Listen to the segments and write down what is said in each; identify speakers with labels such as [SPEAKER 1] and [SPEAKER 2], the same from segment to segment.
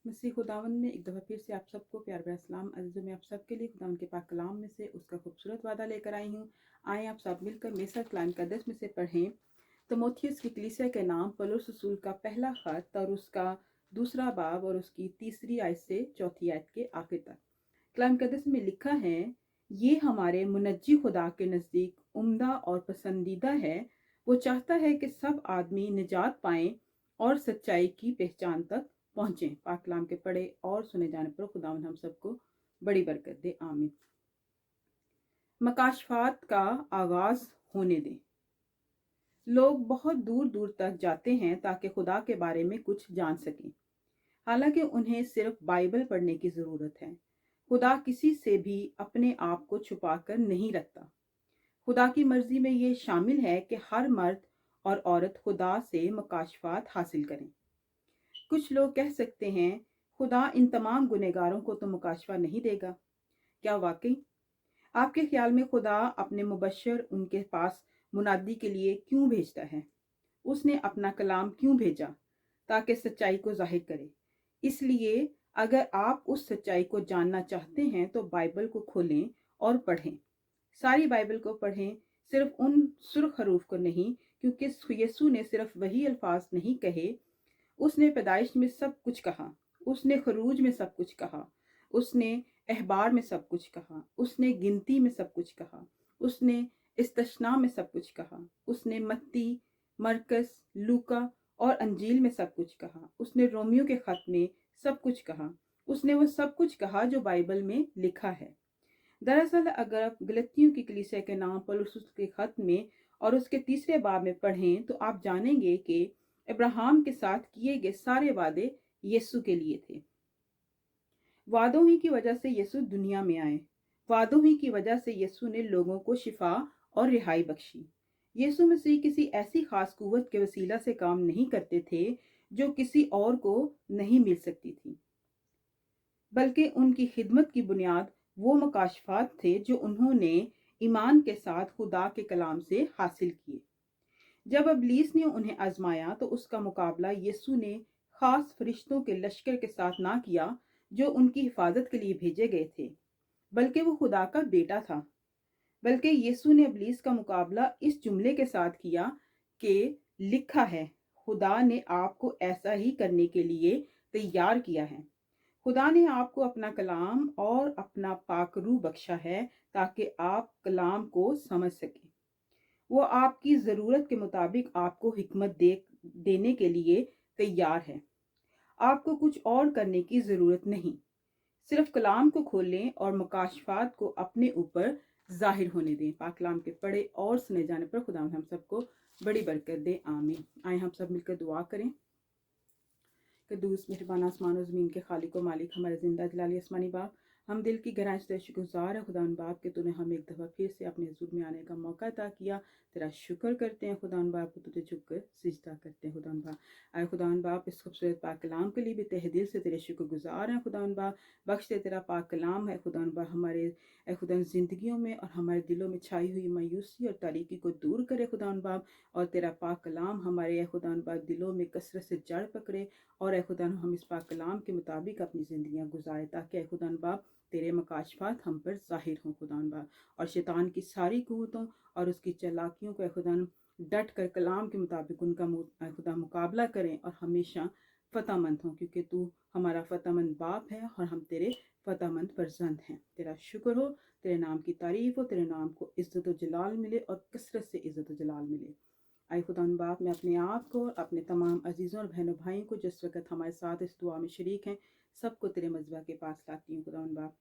[SPEAKER 1] मसीह खुदावंद में एक दफ़ा फिर से आप सबको प्यार भरा सलाम। अज़ीज़ों, मैं आप सब के लिए खुदावंद के पाक कलाम में से उसका खूबसूरत वादा लेकर आई हूँ। आए आप सब मिलकर मेसा कलाम का 10 में से पढ़ें। तीमुथियुस की कलीसिया के नाम पौलुस रसूल का पहला खत और उसका दूसरा बाब और उसकी तीसरी आयत से चौथी आयत के आखिर तक। कलाम का 10 में लिखा है, ये हमारे मुनज्जी खुदा के नज़दीक उम्दा और पसंदीदा है। वो चाहता है कि सब आदमी निजात पाएं और सच्चाई की पहचान तक पहुंचें। पाक कलाम के पढ़े और सुने जाने पर खुदावंद हम सबको बड़ी बरकत दे, आमीन। मकाशफात का आगाज होने दें। लोग बहुत दूर दूर तक जाते हैं ताकि खुदा के बारे में कुछ जान सकें, हालांकि उन्हें सिर्फ बाइबल पढ़ने की ज़रूरत है। खुदा किसी से भी अपने आप को छुपा कर नहीं रखता। खुदा की मर्जी में ये शामिल है कि हर मर्द और औरत खुदा से मकाशफात हासिल करें। कुछ लोग कह सकते हैं, खुदा इन तमाम गुनहगारों को तो मुकाशफा नहीं देगा। क्या वाकई? आपके ख्याल में खुदा अपने मुबशर उनके पास मुनादी के लिए क्यों भेजता है? उसने अपना कलाम क्यों भेजा? ताकि सच्चाई को जाहिर करे। इसलिए अगर आप उस सच्चाई को जानना चाहते हैं तो बाइबल को खोलें और पढ़ें। सारी बाइबल को पढ़ें, सिर्फ उन सुर्ख हरूफ को नहीं, क्योंकि यीशु ने सिर्फ वही अल्फाज नहीं कहे। उसने पैदाइश में सब कुछ कहा, उसने खरूज में सब कुछ कहा, उसने अहबार में सब कुछ कहा, उसने गिनती में सब कुछ कहा, उसने इस्तशना में सब कुछ कहा, उसने मत्ती, मरकस, लूका और अंजील में सब कुछ कहा, उसने रोमियो के खत में सब कुछ कहा। उसने वो सब कुछ कहा जो बाइबल में लिखा है। दरअसल अगर आप गलतियों की कलीसिया के नाम पौलुस के खत में और उसके तीसरे बाब में पढ़ें तो आप जानेंगे कि अब्राहम के साथ किए गए सारे वादे यीशु के लिए थे। वादों ही की वजह से यीशु दुनिया में आए। वादों ही की वजह से यीशु ने लोगों को शिफा और रिहाई बख्शी। यीशु मसीह किसी ऐसी खास कुव्वत के वसीला से काम नहीं करते थे जो किसी और को नहीं मिल सकती थी, बल्कि उनकी खिदमत की बुनियाद वो मकाशफात थे जो उन्होंने ईमान के साथ खुदा के कलाम से हासिल किए। जब इब्लीस ने उन्हें आजमाया तो उसका मुकाबला यीशु ने खास फरिश्तों के लश्कर के साथ ना किया जो उनकी हिफाजत के लिए भेजे गए थे, बल्कि वो खुदा का बेटा था। बल्कि यीशु ने इब्लीस का मुकाबला इस जुमले के साथ किया कि लिखा है, खुदा ने आपको ऐसा ही करने के लिए तैयार किया है। खुदा ने आपको अपना कलाम और अपना पाकरू बख्शा है ताकि आप कलाम को समझ सकें। वो आपकी ज़रूरत के मुताबिक आपको हिकमत देने के लिए तैयार है। आपको कुछ और करने की ज़रूरत नहीं। सिर्फ कलाम को खोलें और मकाशफात को अपने ऊपर जाहिर होने दें। पाक कलाम के पढ़े और सुने जाने पर खुदा हम सबको बड़ी बरकत दे, आमीन। आए हम सब मिलकर दुआ करें। कद्दूस मेहरबान आसमान और ज़मीन के खालिक व मालिक, हमारे ज़िंदा जलाली आसमानी बाप, हम दिल की गहराई से शुक्रगुजार है खुदा बाप के तूने हमें एक दफ़ा फिर से अपने हुजूर में आने का मौका अता किया। तेरा शुक्र करते हैं खुदा बाप को, तुझे झुककर सिजदा करते हैं खुदा बाप। आए खुदा बाप, इस खूबसूरत पाक कलाम के लिए भी तहे दिल से तेरे शुक्रगुजार हैं खुदा बाप। बख्श दे, तेरा पाक कलाम है खुदा बाप हमारे खुदा ज़िंदगियों में और हमारे दिलों में छाई हुई मायूसी और तारीकी को दूर करे खुदा बाप। और तेरा पाक कलाम हमारे खुदा बाप दिलों में कसरत से जड़ पकड़े और खुदा हम इस पाक कलाम के मुताबिक अपनी ज़िंदगियां गुजारे, ताकि खुदा बाप तेरे मकाशफात हम पर ज़ाहिर हों खुदा बाप। और शैतान की सारी कुव्वतों और उसकी चालाकियों को खुदा डट कर कलाम के मुताबिक उनका खुदा मुकाबला करें और हमेशा फ़तहमंद हों, क्योंकि तू हमारा फ़तहमंद बाप है और हम तेरे फ़तहमंद फर्जंद हैं। तेरा शुक्र हो, तेरे नाम की तारीफ़ हो, तेरे नाम को इज़्ज़त व जलाल मिले और कसरत से इज़्ज़त व जलाल मिले। आए खुदा बाप, मैं अपने आप को और अपने तमाम अजीज़ों और बहनों भाइयों को जिस वक्त हमारे साथ इस दुआ में शरीक हैं, सबको तेरे मज़बा के पास लाती हूँ खुदा बाप।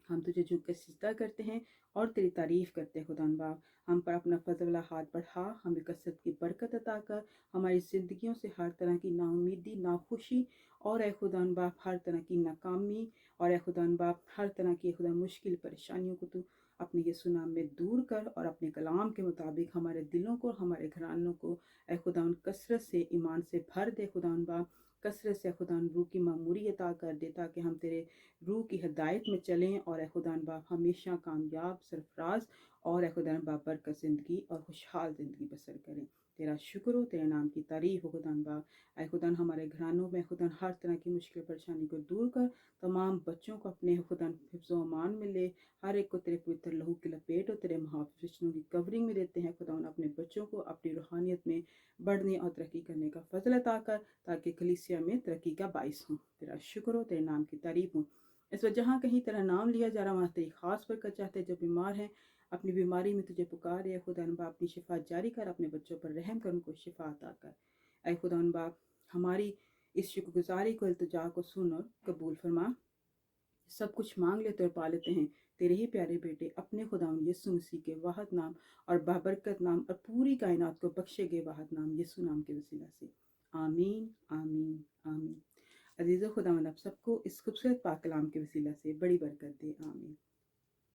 [SPEAKER 1] हम तुझे झुक कर सिजदा करते हैं और तेरी तारीफ़ करते हैं खुदा बाप। हम पर अपना फजल वाला हाथ बढ़ा, हमें कसरत की बरकत अता कर, हमारी ज़िंदगियों से हर तरह की नाउमीदी, नाखुशी और ए खुदा बाप हर तरह की नाकामी और ए खुदा बाप हर तरह की खुदा मुश्किल परेशानियों को तू अपने यीशु नाम में दूर कर और अपने कलाम के मुताबिक हमारे दिलों को और हमारे घरानों को ए खुदा कसरत से ईमान से भर दे खुदा बाप। कसरत से खुदा रूह की मामूरी अता कर दे, ताकि हम तेरे रूह की हिदायत में चलें और खुदा बाप हमेशा कामयाब, सरफराज اور اے خدا بابرکت زندگی اور خوشحال زندگی بسر کریں۔ تیرا شکر ہو، تیرے نام کی تعریف ہو خدا باپ۔ اے خدا ہمارے گھرانوں میں خدا ہر طرح کی مشکل پریشانی کو دور کر، تمام بچوں کو اپنے خدا حفظ و امان میں لے، ہر ایک کو تیرے پوتر لہو کی لپیٹ اور تیرے محافظ فرشتوں کی کورنگ میں دیتے ہیں خدا، اپنے بچوں کو اپنی روحانیت میں بڑھنے اور ترقی کرنے کا فضل عطا کر، تاکہ کلیسیا میں ترقی کا باعث ہوں۔ تیرا شکر ہو، تیرے نام کی تعریف ہو۔ اس وقت جہاں کہیں تیرا نام لیا جا رہا وہاں تیری خاص برکت چاہتے، جو بیمار ہیں اپنی بیماری میں تجھے پکار ہے خدا ان باپ، اپنی شفا جاری کر، اپنے بچوں پر رحم کر، ان کو شفا عطا کر۔ اے خدا ان باپ، ہماری اس شکر گزاری کو، التجا کو سن اور قبول فرما۔ سب کچھ مانگ لیتے اور پا لیتے ہیں تیرے ہی پیارے بیٹے اپنے خداوند یسوع مسیح کے واحد نام اور بابرکت نام، اور پوری کائنات کو بخشے گئے واحد نام یسوع نام کے وسیلہ سے، آمین آمین آمین۔ عزیز خداوند آپ سب کو اس خوبصورت پاک کلام کے وسیلہ سے بڑی برکت دے، آمین۔